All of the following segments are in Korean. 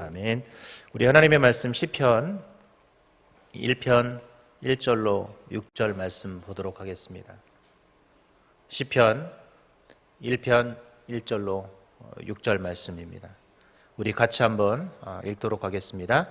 아멘. 우리 하나님의 말씀 시편 1편 1절로 6절 말씀 보도록 하겠습니다. 시편 1편 1절로 6절 말씀입니다. 우리 같이 한번 읽도록 하겠습니다.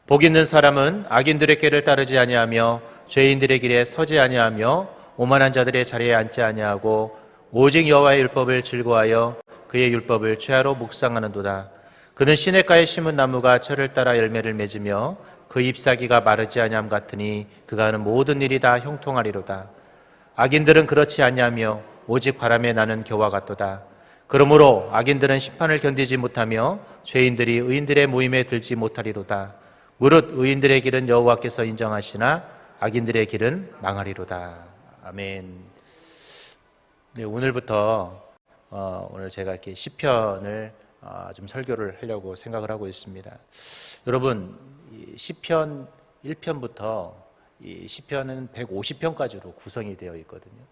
복 있는 사람은 악인들의 길을 따르지 아니하며 죄인들의 길에 서지 아니하며 오만한 자들의 자리에 앉지 아니하고 오직 여호와의 율법을 즐거워하여 그의 율법을 최하로 묵상하는도다. 그는 시냇가에 심은 나무가 철을 따라 열매를 맺으며 그 잎사귀가 마르지 아니함 같으니 그가 하는 모든 일이 다 형통하리로다. 악인들은 그렇지 아니하며 오직 바람에 나는 겨와 같도다. 그러므로 악인들은 심판을 견디지 못하며 죄인들이 의인들의 모임에 들지 못하리로다. 무릇 의인들의 길은 여호와께서 인정하시나 악인들의 길은 망하리로다. 아멘. 네, 오늘부터 오늘 제가 이렇게 시편을 좀 설교를 하려고 생각을 하고 있습니다. 여러분, 시편 1편부터 이 시편은 150편까지로 구성이 되어 있거든요.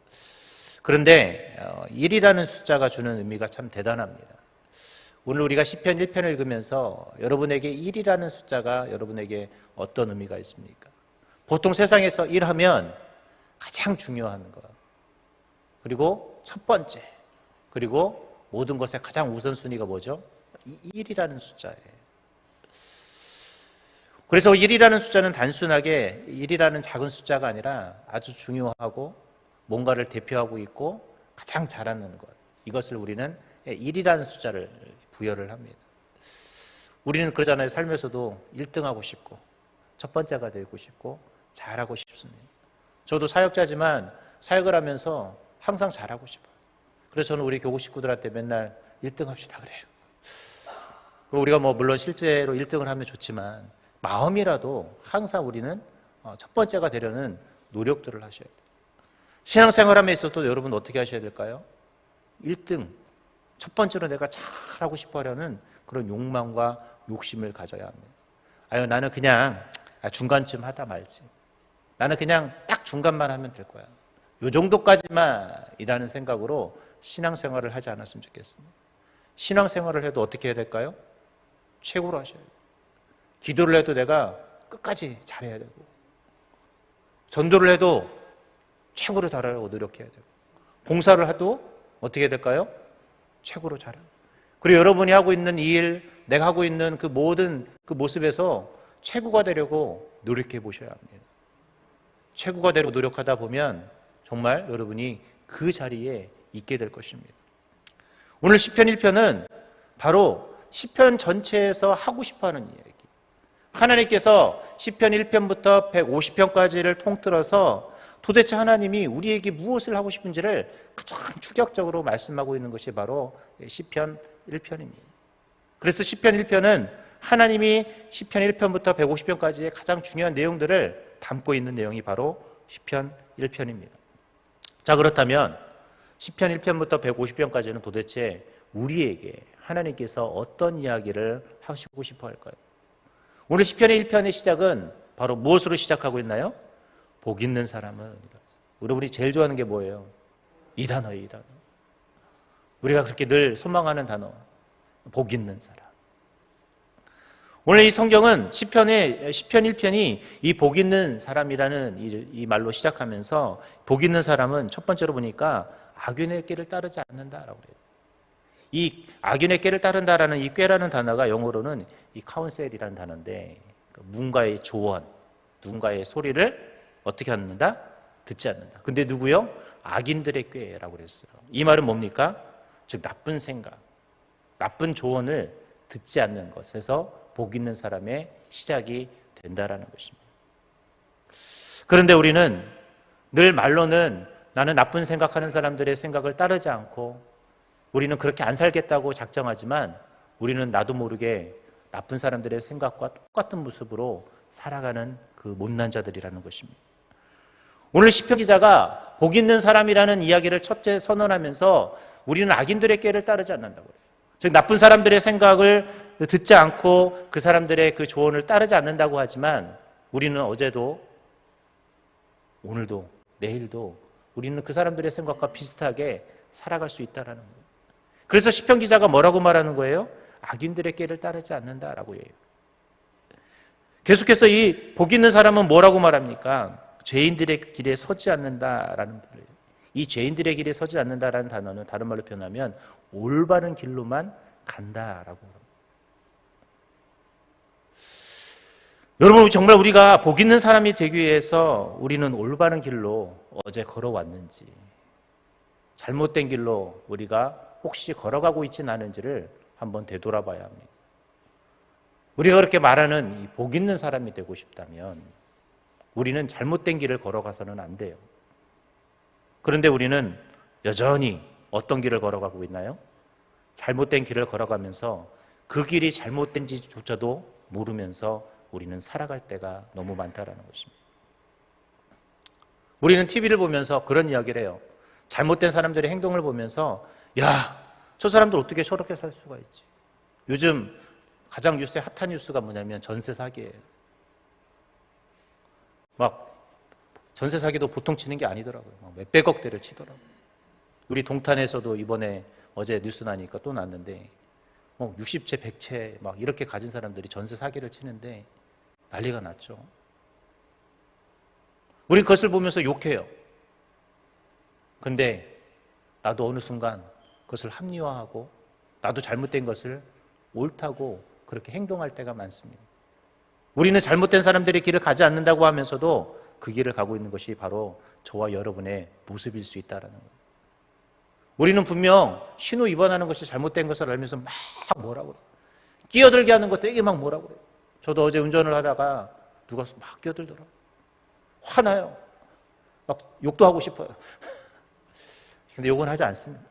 그런데 1이라는 숫자가 주는 의미가 참 대단합니다. 오늘 우리가 시편 1편을 읽으면서 여러분에게 1이라는 숫자가 여러분에게 어떤 의미가 있습니까? 보통 세상에서 1하면 가장 중요한 것, 그리고 첫 번째, 그리고 모든 것의 가장 우선순위가 뭐죠? 1이라는 숫자예요. 그래서 1이라는 숫자는 단순하게 1이라는 작은 숫자가 아니라 아주 중요하고 뭔가를 대표하고 있고 가장 잘하는 것, 이것을 우리는 1이라는 숫자를 부여를 합니다. 우리는 그러잖아요. 살면서도 1등하고 싶고 첫 번째가 되고 싶고 잘하고 싶습니다. 저도 사역자지만 사역을 하면서 항상 잘하고 싶어요. 그래서 저는 우리 교구 식구들한테 맨날 1등 합시다 그래요. 우리가 물론 실제로 1등을 하면 좋지만 마음이라도 항상 우리는 첫 번째가 되려는 노력들을 하셔야 돼요. 신앙생활함에 있어도 여러분 어떻게 하셔야 될까요? 1등, 첫 번째로 내가 잘하고 싶어 하려는 그런 욕망과 욕심을 가져야 합니다. 나는 그냥 중간쯤 하다 말지. 나는 그냥 딱 중간만 하면 될 거야. 요 정도까지만 이라는 생각으로 신앙생활을 하지 않았으면 좋겠습니다. 신앙생활을 해도 어떻게 해야 될까요? 최고로 하셔야 돼요. 기도를 해도 내가 끝까지 잘해야 되고, 전도를 해도 최고로 잘하려고 노력해야 되고, 봉사를 해도 어떻게 해야 될까요? 최고로 잘하고. 그리고 여러분이 하고 있는 이 일, 내가 하고 있는 그 모든 그 모습에서 최고가 되려고 노력해 보셔야 합니다. 최고가 되려고 노력하다 보면 정말 여러분이 그 자리에 있게 될 것입니다. 오늘 시편 1편은 바로 시편 전체에서 하고 싶어하는 이야기. 하나님께서 시편 1편부터 150편까지를 통틀어서 도대체 하나님이 우리에게 무엇을 하고 싶은지를 가장 추격적으로 말씀하고 있는 것이 바로 시편 1편입니다. 그래서 시편 1편은 하나님이 시편 1편부터 150편까지의 가장 중요한 내용들을 담고 있는 내용이 바로 시편 1편입니다. 자, 그렇다면 시편 1편부터 150편까지는 도대체 우리에게 하나님께서 어떤 이야기를 하시고 싶어 할까요? 오늘 시편의 1편의 시작은 바로 무엇으로 시작하고 있나요? 복 있는 사람은. 여러분이 제일 좋아하는 게 뭐예요? 이 단어예요, 이 단어. 우리가 그렇게 늘 소망하는 단어. 복 있는 사람. 오늘 이 성경은 시편 1편이 이 복 있는 사람이라는 이 말로 시작하면서 복 있는 사람은 첫 번째로 보니까 악인의 길을 따르지 않는다라고 그래요. 이 악인의 꾀를 따른다라는 이 꾀라는 단어가 영어로는 이 카운셀이라는 단어인데, 누군가의 조언, 누군가의 소리를 어떻게 않는다? 듣지 않는다. 근데 누구요? 악인들의 꾀라고 그랬어요. 이 말은 뭡니까? 즉 나쁜 생각, 나쁜 조언을 듣지 않는 것에서 복 있는 사람의 시작이 된다라는 것입니다. 그런데 우리는 늘 말로는 나는 나쁜 생각하는 사람들의 생각을 따르지 않고 우리는 그렇게 안 살겠다고 작정하지만 우리는 나도 모르게 나쁜 사람들의 생각과 똑같은 모습으로 살아가는 그 못난 자들이라는 것입니다. 오늘 시편 기자가 복 있는 사람이라는 이야기를 첫째 선언하면서 우리는 악인들의 꾀를 따르지 않는다고 해요. 즉 나쁜 사람들의 생각을 듣지 않고 그 사람들의 그 조언을 따르지 않는다고 하지만 우리는 어제도 오늘도 내일도 우리는 그 사람들의 생각과 비슷하게 살아갈 수 있다는 거예요. 그래서 시편 기자가 뭐라고 말하는 거예요? 악인들의 길을 따르지 않는다라고 해요. 계속해서 이 복 있는 사람은 뭐라고 말합니까? 죄인들의 길에 서지 않는다라는 말이에요. 이 죄인들의 길에 서지 않는다라는 단어는 다른 말로 표현하면 올바른 길로만 간다라고 합니다. 여러분, 정말 우리가 복 있는 사람이 되기 위해서 우리는 올바른 길로 어제 걸어왔는지, 잘못된 길로 우리가 혹시 걸어가고 있지는 않은지를 한번 되돌아봐야 합니다. 우리가 그렇게 말하는 이 복 있는 사람이 되고 싶다면 우리는 잘못된 길을 걸어가서는 안 돼요. 그런데 우리는 여전히 어떤 길을 걸어가고 있나요? 잘못된 길을 걸어가면서 그 길이 잘못된지조차도 모르면서 우리는 살아갈 때가 너무 많다라는 것입니다. 우리는 TV를 보면서 그런 이야기를 해요. 잘못된 사람들의 행동을 보면서 야, 저 사람들 어떻게 저렇게 살 수가 있지? 요즘 가장 뉴스에 핫한 뉴스가 뭐냐면 전세 사기예요. 막 전세 사기도 보통 치는 게 아니더라고요. 막 몇백억대를 치더라고요. 우리 동탄에서도 이번에 어제 뉴스 나니까 또 났는데 60채, 100채 막 이렇게 가진 사람들이 전세 사기를 치는데 난리가 났죠. 우리 그것을 보면서 욕해요. 근데 나도 어느 순간 그것을 합리화하고 나도 잘못된 것을 옳다고 그렇게 행동할 때가 많습니다. 우리는 잘못된 사람들의 길을 가지 않는다고 하면서도 그 길을 가고 있는 것이 바로 저와 여러분의 모습일 수 있다는 거예요. 우리는 분명 신호 위반하는 것이 잘못된 것을 알면서 막 뭐라고 그래요. 끼어들게 하는 것 되게 막 뭐라고 그래요. 저도 어제 운전을 하다가 누가 막 끼어들더라고요. 화나요. 막 욕도 하고 싶어요. 근데 욕은 하지 않습니다.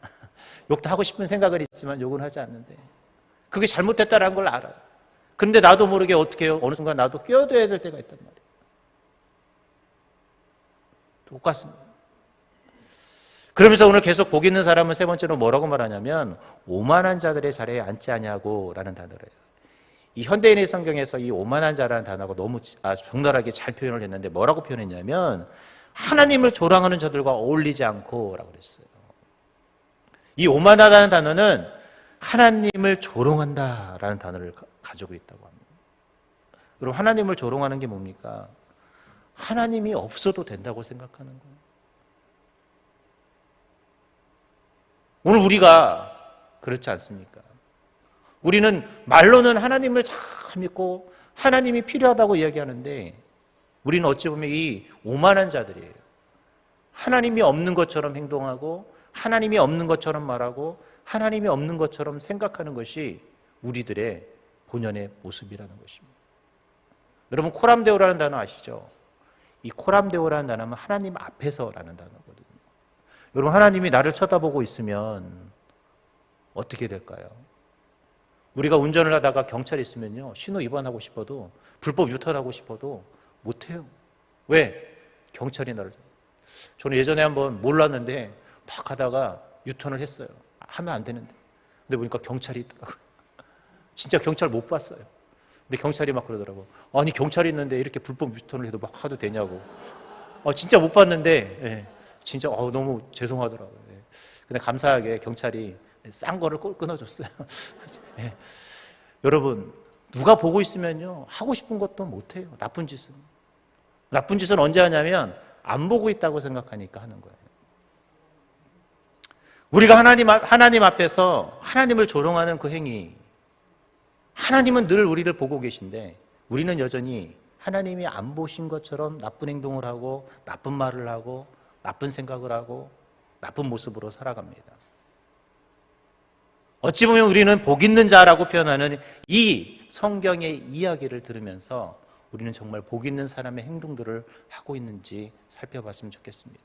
욕도 하고 싶은 생각은 있지만 욕은 하지 않는데 그게 잘못됐다는 걸 알아요. 근데 나도 모르게 어떻게 해요? 어느 순간 나도 끼어들어야 될 때가 있단 말이에요. 똑같습니다. 그러면서 오늘 계속 복 있는 사람은 세 번째로 뭐라고 말하냐면 오만한 자들의 자리에 앉지 아니하고 라는 단어래요. 이 현대인의 성경에서 이 오만한 자라는 단어가 너무 적나라하게 잘 표현을 했는데 뭐라고 표현했냐면 하나님을 조롱하는 자들과 어울리지 않고 라고 그랬어요. 이 오만하다는 단어는 하나님을 조롱한다라는 단어를 가지고 있다고 합니다. 여러분, 하나님을 조롱하는 게 뭡니까? 하나님이 없어도 된다고 생각하는 거예요. 오늘 우리가 그렇지 않습니까? 우리는 말로는 하나님을 잘 믿고 하나님이 필요하다고 이야기하는데 우리는 어찌 보면 이 오만한 자들이에요. 하나님이 없는 것처럼 행동하고 하나님이 없는 것처럼 말하고 하나님이 없는 것처럼 생각하는 것이 우리들의 본연의 모습이라는 것입니다. 여러분, 코람데오라는 단어 아시죠? 이 코람데오라는 단어는 하나님 앞에서라는 단어거든요. 여러분, 하나님이 나를 쳐다보고 있으면 어떻게 될까요? 우리가 운전을 하다가 경찰이 있으면요, 신호 위반하고 싶어도 불법 유턴하고 싶어도 못해요. 왜? 경찰이 나를. 저는 예전에 한번 몰랐는데 막 하다가 유턴을 했어요. 하면 안 되는데. 근데 보니까 경찰이 있더라고요. 진짜 경찰 못 봤어요. 근데 경찰이 막 그러더라고요. 아니, 경찰이 있는데 이렇게 불법 유턴을 해도 막 하도 되냐고. 진짜 못 봤는데, 예, 진짜 너무 죄송하더라고요. 예. 근데 감사하게 경찰이 싼 거를 끊어줬어요. 예. 여러분, 누가 보고 있으면요, 하고 싶은 것도 못해요. 나쁜 짓은. 나쁜 짓은 언제 하냐면 안 보고 있다고 생각하니까 하는 거예요. 우리가 하나님 앞에서 하나님을 조롱하는 그 행위, 하나님은 늘 우리를 보고 계신데 우리는 여전히 하나님이 안 보신 것처럼 나쁜 행동을 하고 나쁜 말을 하고 나쁜 생각을 하고 나쁜 모습으로 살아갑니다. 어찌 보면 우리는 복 있는 자라고 표현하는 이 성경의 이야기를 들으면서 우리는 정말 복 있는 사람의 행동들을 하고 있는지 살펴봤으면 좋겠습니다.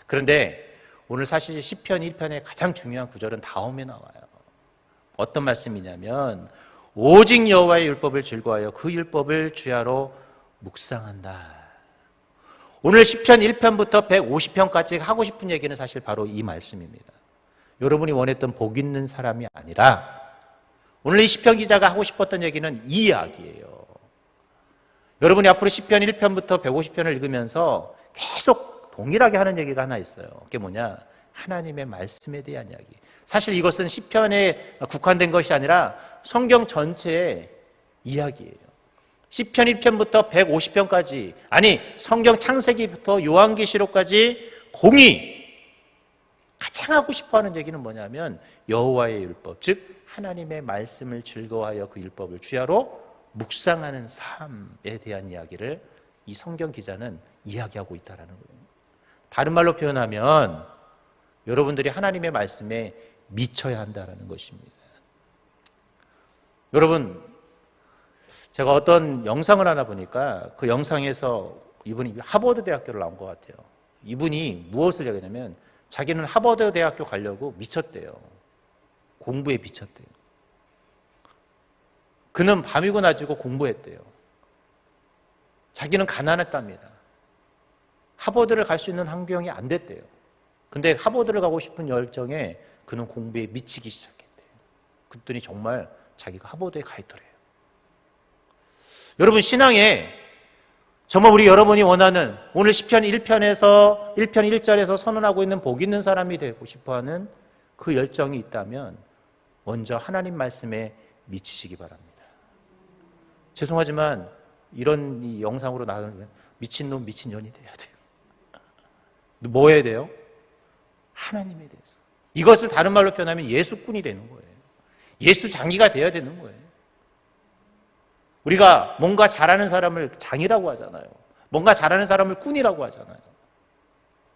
그런데 오늘 사실 시편 1편의 가장 중요한 구절은 다음에 나와요. 어떤 말씀이냐면 오직 여호와의 율법을 즐거워하여 그 율법을 주야로 묵상한다. 오늘 시편 1편부터 150편까지 하고 싶은 얘기는 사실 바로 이 말씀입니다. 여러분이 원했던 복 있는 사람이 아니라 오늘 이 시편 기자가 하고 싶었던 얘기는 이 이야기예요. 여러분이 앞으로 시편 1편부터 150편을 읽으면서 계속 동일하게 하는 얘기가 하나 있어요. 그게 뭐냐? 하나님의 말씀에 대한 이야기. 사실 이것은 시편에 국한된 것이 아니라 성경 전체의 이야기예요. 시편 1편부터 150편까지, 아니 성경 창세기부터 요한계시록까지 공이 가장 하고 싶어하는 얘기는 뭐냐면 여호와의 율법, 즉 하나님의 말씀을 즐거워하여 그 율법을 주야로 묵상하는 삶에 대한 이야기를 이 성경 기자는 이야기하고 있다는 거예요. 다른 말로 표현하면 여러분들이 하나님의 말씀에 미쳐야 한다는 것입니다. 여러분, 제가 어떤 영상을 하나 보니까 그 영상에서 이분이 하버드 대학교를 나온 것 같아요. 이분이 무엇을 얘기하냐면 자기는 하버드 대학교 가려고 미쳤대요. 공부에 미쳤대요. 그는 밤이고 낮이고 공부했대요. 자기는 가난했답니다. 하버드를 갈 수 있는 환경이 안 됐대요. 근데 하버드를 가고 싶은 열정에 그는 공부에 미치기 시작했대요. 그랬더니 정말 자기가 하버드에 가 있더래요. 여러분, 신앙에 정말 우리 여러분이 원하는 오늘 시편 1편에서 1편 1절에서 선언하고 있는 복 있는 사람이 되고 싶어하는 그 열정이 있다면 먼저 하나님 말씀에 미치시기 바랍니다. 죄송하지만 이런 이 영상으로 나오면 미친놈 미친년이 돼야 돼요. 뭐 해야 돼요? 하나님에 대해서. 이것을 다른 말로 표현하면 예수꾼이 되는 거예요. 예수 장이가 되어야 되는 거예요. 우리가 뭔가 잘하는 사람을 장이라고 하잖아요. 뭔가 잘하는 사람을 꾼이라고 하잖아요.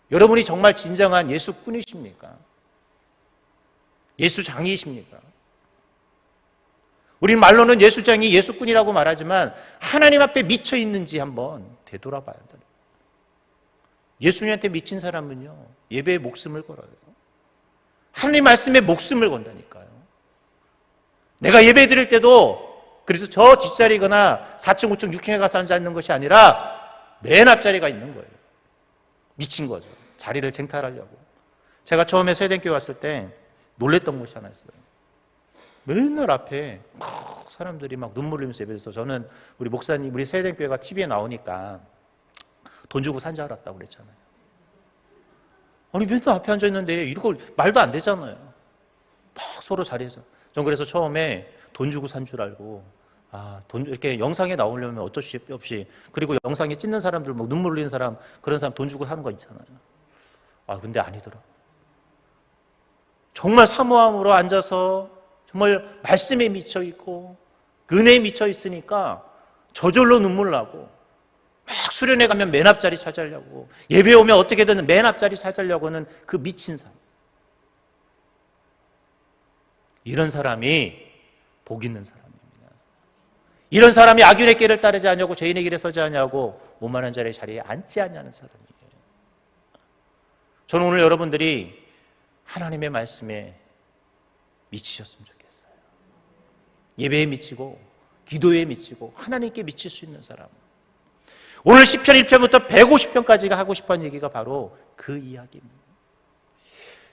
여러분이 정말 진정한 예수꾼이십니까? 예수장이십니까? 우리는 말로는 예수장이 예수꾼이라고 말하지만 하나님 앞에 미쳐 있는지 한번 되돌아봐야 한다. 예수님한테 미친 사람은요, 예배에 목숨을 걸어요. 하나님 말씀에 목숨을 건다니까요. 내가 예배 드릴 때도 그래서 저 뒷자리거나 4층, 5층, 6층에 가서 앉아있는 것이 아니라 맨 앞자리가 있는 거예요. 미친 거죠. 자리를 쟁탈하려고. 제가 처음에 세대교회 왔을 때 놀랬던 것이 하나 있어요. 맨날 앞에 사람들이 막 눈물 흘리면서 예배해서 저는 우리 목사님, 우리 세대교회가 TV에 나오니까 돈 주고 산 줄 알았다고 그랬잖아요. 아니 맨날 앞에 앉아있는데 이거 말도 안 되잖아요. 막 서로 자리에서. 전 그래서 처음에 돈 주고 산 줄 알고 돈 이렇게 영상에 나오려면 어쩔 수 없이, 그리고 영상에 찍는 사람들 뭐 눈물 흘리는 사람, 그런 사람 돈 주고 사는 거 있잖아요. 근데 아니더라. 정말 사모함으로 앉아서 정말 말씀에 미쳐 있고 은혜에 미쳐 있으니까 저절로 눈물 나고, 막 수련회 가면 맨 앞자리 찾으려고, 예배 오면 어떻게든 맨 앞자리 찾으려고 하는 그 미친 사람. 이런 사람이 복 있는 사람입니다. 이런 사람이 악인의 길을 따르지 않냐고, 죄인의 길에 서지 않냐고, 오만한 자의 자리에 앉지 않냐는 사람이에요. 저는 오늘 여러분들이 하나님의 말씀에 미치셨으면 좋겠어요. 예배에 미치고 기도에 미치고 하나님께 미칠 수 있는 사람. 오늘 시편 1편부터 150편까지가 하고 싶은 얘기가 바로 그 이야기입니다.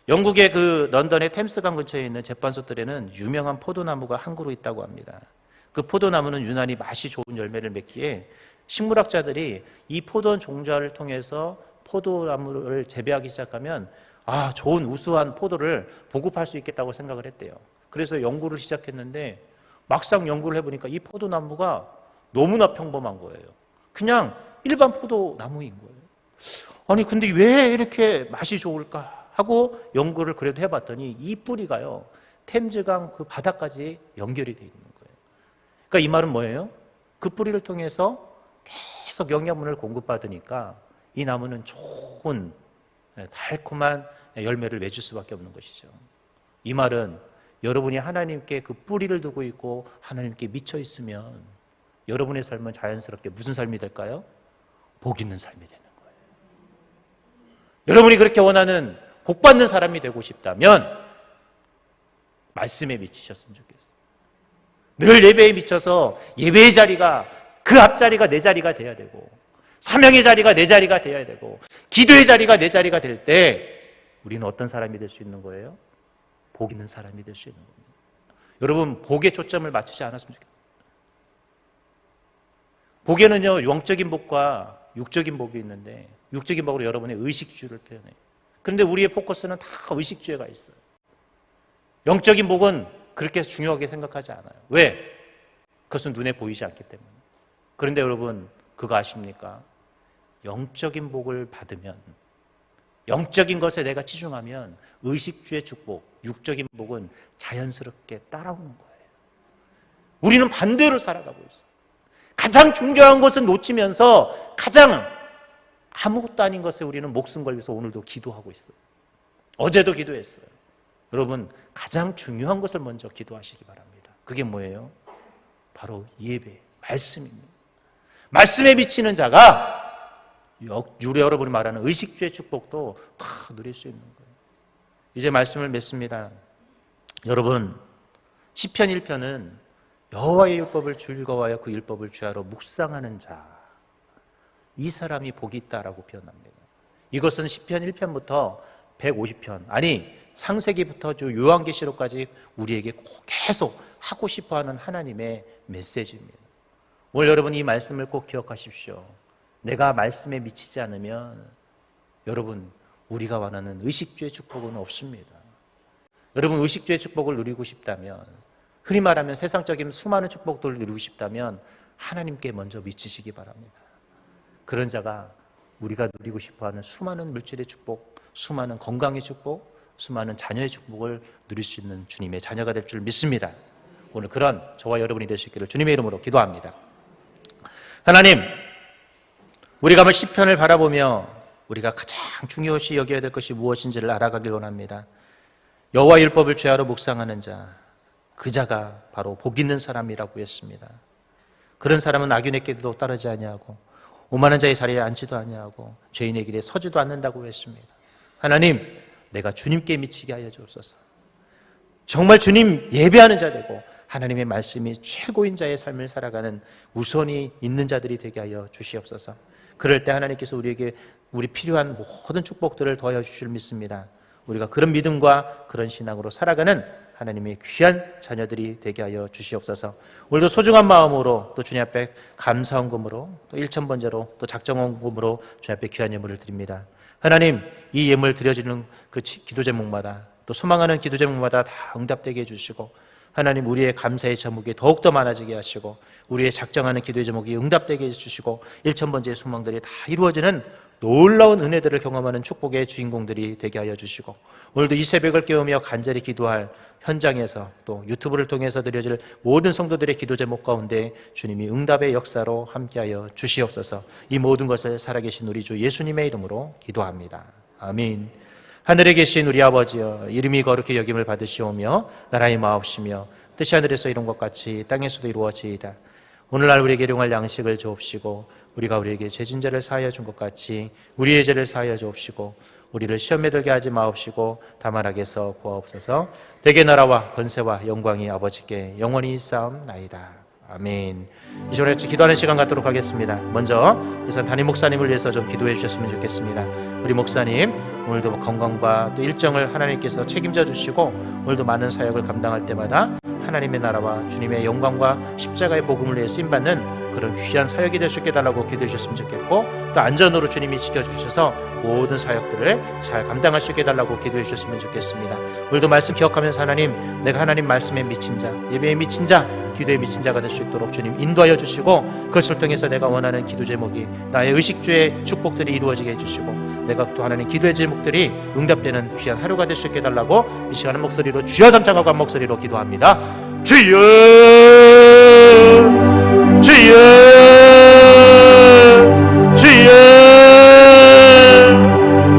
영국의 그 런던의 템스강 근처에 있는 제판소들에는 유명한 포도나무가 한 그루 있다고 합니다. 그 포도나무는 유난히 맛이 좋은 열매를 맺기에 식물학자들이 이 포도 종자를 통해서 포도나무를 재배하기 시작하면 좋은 우수한 포도를 보급할 수 있겠다고 생각을 했대요. 그래서 연구를 시작했는데 막상 연구를 해보니까 이 포도나무가 너무나 평범한 거예요. 그냥 일반 포도나무인 거예요. 아니 근데 왜 이렇게 맛이 좋을까 하고 연구를 그래도 해봤더니 이 뿌리가요, 템즈강 그 바닥까지 연결이 돼 있는 거예요. 그러니까 이 말은 뭐예요? 그 뿌리를 통해서 계속 영양분을 공급받으니까 이 나무는 좋은 달콤한 열매를 맺을 수밖에 없는 것이죠. 이 말은 여러분이 하나님께 그 뿌리를 두고 있고 하나님께 미쳐 있으면 여러분의 삶은 자연스럽게 무슨 삶이 될까요? 복 있는 삶이 되는 거예요. 여러분이 그렇게 원하는 복 받는 사람이 되고 싶다면 말씀에 미치셨으면 좋겠어요. 늘 예배에 미쳐서 예배의 자리가, 그 앞자리가 내 자리가 돼야 되고, 사명의 자리가 내 자리가 돼야 되고, 기도의 자리가 내 자리가 될 때 우리는 어떤 사람이 될 수 있는 거예요? 복 있는 사람이 될 수 있는 겁니다. 여러분, 복에 초점을 맞추지 않았으면 좋겠어요. 복에는요, 영적인 복과 육적인 복이 있는데, 육적인 복으로 여러분의 의식주를 표현해요. 그런데 우리의 포커스는 다 의식주에가 있어요. 영적인 복은 그렇게 중요하게 생각하지 않아요. 왜? 그것은 눈에 보이지 않기 때문에. 그런데 여러분, 그거 아십니까? 영적인 복을 받으면, 영적인 것에 내가 치중하면 의식주의 축복, 육적인 복은 자연스럽게 따라오는 거예요. 우리는 반대로 살아가고 있어요. 가장 중요한 것은 놓치면서 가장 아무것도 아닌 것에 우리는 목숨 걸려서 오늘도 기도하고 있어요. 어제도 기도했어요. 여러분, 가장 중요한 것을 먼저 기도하시기 바랍니다. 그게 뭐예요? 바로 예배, 말씀입니다. 말씀에 미치는 자가 여러분이 말하는 의식주의 축복도 다 누릴 수 있는 거예요. 이제 말씀을 맺습니다. 여러분, 시편 1편은 여호와의 율법을 즐거워하여 그 율법을 주야로 묵상하는 자, 이 사람이 복이 있다라고 표현합니다. 이것은 시편 1편부터 150편, 아니 창세기부터 요한계시록까지 우리에게 계속 하고 싶어하는 하나님의 메시지입니다. 오늘 여러분 이 말씀을 꼭 기억하십시오. 내가 말씀에 미치지 않으면 여러분, 우리가 원하는 의식주의 축복은 없습니다. 여러분, 의식주의 축복을 누리고 싶다면, 흔히 말하면 세상적인 수많은 축복들을 누리고 싶다면 하나님께 먼저 미치시기 바랍니다. 그런 자가 우리가 누리고 싶어하는 수많은 물질의 축복, 수많은 건강의 축복, 수많은 자녀의 축복을 누릴 수 있는 주님의 자녀가 될 줄 믿습니다. 오늘 그런 저와 여러분이 될 수 있기를 주님의 이름으로 기도합니다. 하나님, 우리가 한번 시편을 바라보며 우리가 가장 중요시 여겨야 될 것이 무엇인지를 알아가길 원합니다. 여호와 율법을 죄하러 묵상하는 자, 그 자가 바로 복 있는 사람이라고 했습니다. 그런 사람은 악인에게도 따르지 아니하고 오만한 자의 자리에 앉지도 아니하고 죄인의 길에 서지도 않는다고 했습니다. 하나님, 내가 주님께 미치게 하여 주옵소서. 정말 주님 예배하는 자 되고 하나님의 말씀이 최고인 자의 삶을 살아가는 우선이 있는 자들이 되게 하여 주시옵소서. 그럴 때 하나님께서 우리에게 우리 필요한 모든 축복들을 더하여 주실 줄 믿습니다. 우리가 그런 믿음과 그런 신앙으로 살아가는 하나님의 귀한 자녀들이 되게 하여 주시옵소서. 오늘도 소중한 마음으로 또 주님 앞에 감사헌금으로 또 1,000번제로 또 작정헌금으로 주님 앞에 귀한 예물을 드립니다. 하나님, 이 예물 드려지는 그 기도 제목마다 또 소망하는 기도 제목마다 다 응답되게 해주시고, 하나님, 우리의 감사의 제목이 더욱더 많아지게 하시고 우리의 작정하는 기도의 제목이 응답되게 해주시고 1,000번째의 소망들이 다 이루어지는 놀라운 은혜들을 경험하는 축복의 주인공들이 되게 하여 주시고, 오늘도 이 새벽을 깨우며 간절히 기도할 현장에서 또 유튜브를 통해서 드려질 모든 성도들의 기도 제목 가운데 주님이 응답의 역사로 함께하여 주시옵소서. 이 모든 것을 살아계신 우리 주 예수님의 이름으로 기도합니다. 아멘. 하늘에 계신 우리 아버지여, 이름이 거룩히 여김을 받으시오며 나라의 마옵시며 뜻이 하늘에서 이룬 것 같이 땅에서도 이루어지이다. 오늘날 우리에게 일용할 양식을 주옵시고 우리가 우리에게 죄진 자를 사하여 준 것 같이 우리의 죄를 사하여 주옵시고 우리를 시험에 들게 하지 마옵시고 다만 악에서 구하옵소서. 대개 나라와 권세와 영광이 아버지께 영원히 쌓옵나이다. 아멘. 이전에 같이 기도하는 시간 갖도록 하겠습니다. 먼저 우선 담임 목사님을 위해서 좀 기도해 주셨으면 좋겠습니다. 우리 목사님, 오늘도 건강과 또 일정을 하나님께서 책임져 주시고 오늘도 많은 사역을 감당할 때마다 하나님의 나라와 주님의 영광과 십자가의 복음을 위해 쓰임받는 그런 귀한 사역이 될 수 있게 해달라고 기도해 주셨으면 좋겠고, 또 안전으로 주님이 지켜주셔서 모든 사역들을 잘 감당할 수 있게 해달라고 기도해 주셨으면 좋겠습니다. 오늘도 말씀 기억하면서 하나님, 내가 하나님 말씀에 미친 자, 예배에 미친 자, 기도에 미친 자가 될 수 있도록 주님 인도하여 주시고, 그것을 통해서 내가 원하는 기도 제목이 나의 의식주의 축복들이 이루어지게 해주시고, 내가 또 하나님 기도의 제목들이 응답되는 귀한 하루가 될 수 있게 해달라고 이 시간은 목소리로 주여 삼창하고 한 목소리로 기도합니다. 주여, 주여, 주여.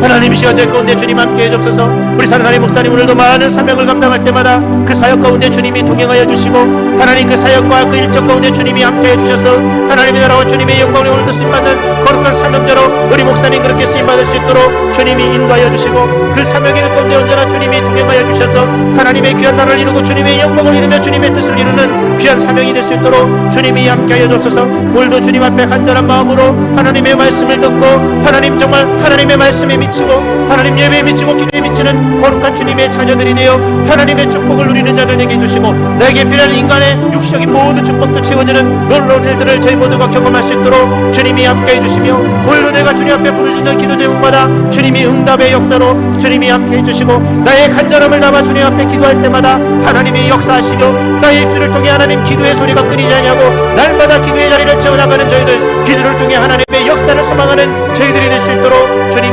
하나님, 이 시간 될 가운데 주님 함께 해주옵소서. 우리 사랑하는 목사님, 오늘도 많은 사명을 감당할 때마다 그 사역 가운데 주님이 동행하여 주시고, 하나님 그 사역과 그 일정 가운데 주님이 함께 해주셔서 하나님의 나라와 주님의 영광을 오늘도 쓰임받는 거룩한 사명자로 우리 목사님 그렇게 쓰임받을 수 있도록 주님이 인도하여 주시고, 그 사명의 가운데 언제나 주님이 동행하여 주셔서 하나님의 귀한 나라를 이루고 주님의 영광을 이루며 주님의 뜻을 이루는 귀한 사명이 될 수 있도록 주님이 함께하여 주옵소서. 오늘도 주님 앞에 간절한 마음으로 하나님의 말씀을 듣고, 하나님 정말 하나님의 말씀에 미치고 하나님 예배에 미치고 기도에 미치는 거룩한 주님의 자녀들이 되어 하나님의 축복을 누리는 자들 되게 해주시고, 내게 필요한 인간의 육적인 모든 축복도 채워지는 놀라운 일들을 저희 모두가 경험할 수 있도록 주님이 함께 해주시며, 오늘도 내가 주님 앞에 부르짖는 기도 제목마다 주님이 응답의 역사로 주님이 함께 해주시고, 나의 간절함을 담아 주님 앞에 기도할 때마다 하나님이 역사하시며, 나의 입술을 통해 하나님 기도의 소리가 끊이지 아니하고 날마다 기도의 자리를 채워나가는 저희들, 기도를 통해 하나님의 역사를 소망하는 저희들이 될 수 있도록 주님